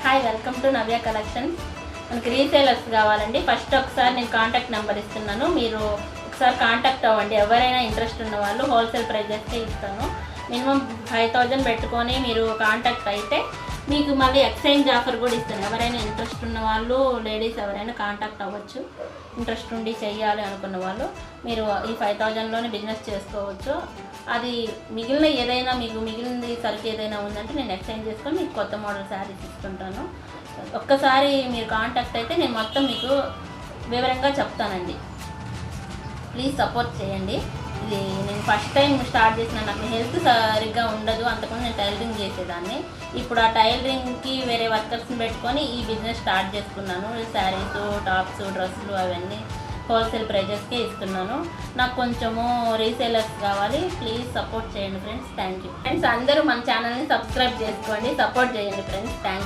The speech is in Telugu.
Hi, welcome to Navya collections. మనకి రీసేలర్స్ కావాలండి. ఫస్ట్ ఒకసారి నేను కాంటాక్ట్ నెంబర్ ఇస్తున్నాను, మీరు ఒకసారి కాంటాక్ట్ అవ్వండి. ఎవరైనా ఇంట్రెస్ట్ ఉన్న వాళ్ళు హోల్సేల్ ప్రైజెస్కే ఇస్తాను. మినిమం 5000 పెట్టుకొని మీరు కాంటాక్ట్ అయితే మీకు మళ్ళీ ఎక్స్చేంజ్ ఆఫర్ కూడా ఇస్తాను. ఎవరైనా ఇంట్రెస్ట్ ఉన్న వాళ్ళు, లేడీస్ ఎవరైనా కాంటాక్ట్ అవ్వచ్చు. ఇంట్రెస్ట్ ఉండి చెయ్యాలి అనుకున్న వాళ్ళు మీరు ఈ 5000లోనే బిజినెస్ చేసుకోవచ్చు. అది మిగిలిన ఏదైనా మీకు మిగిలింది సరుకు ఏదైనా ఉందంటే నేను ఎక్స్చేంజ్ చేసుకొని మీకు కొత్త మోడల్ శారీస్ ఇస్తుంటాను. ఒక్కసారి మీరు కాంటాక్ట్ అయితే నేను మొత్తం మీకు వివరంగా చెప్తానండి. ప్లీజ్ సపోర్ట్ చేయండి. ఇది నేను ఫస్ట్ టైం స్టార్ట్ చేసిన, నాకు హెల్త్ సరిగ్గా ఉండదు, అంతకుముందు నేను టైలరింగ్ చేసేదాన్ని. ఇప్పుడు ఆ టైలరింగ్కి వేరే వర్కర్స్ని పెట్టుకొని ఈ బిజినెస్ స్టార్ట్ చేసుకున్నాను. శారీస్, టాప్స్, డ్రెస్సులు అవన్నీ హోల్సేల్ ప్రైజెస్కే ఇస్తున్నాను. నాకు కొంచెము రీసేలర్స్ కావాలి, ప్లీజ్ సపోర్ట్ చేయండి ఫ్రెండ్స్. Thank you friends. అందరూ మన ఛానల్ని సబ్స్క్రైబ్ చేసుకోండి, సపోర్ట్ చేయండి ఫ్రెండ్స్. Thank you.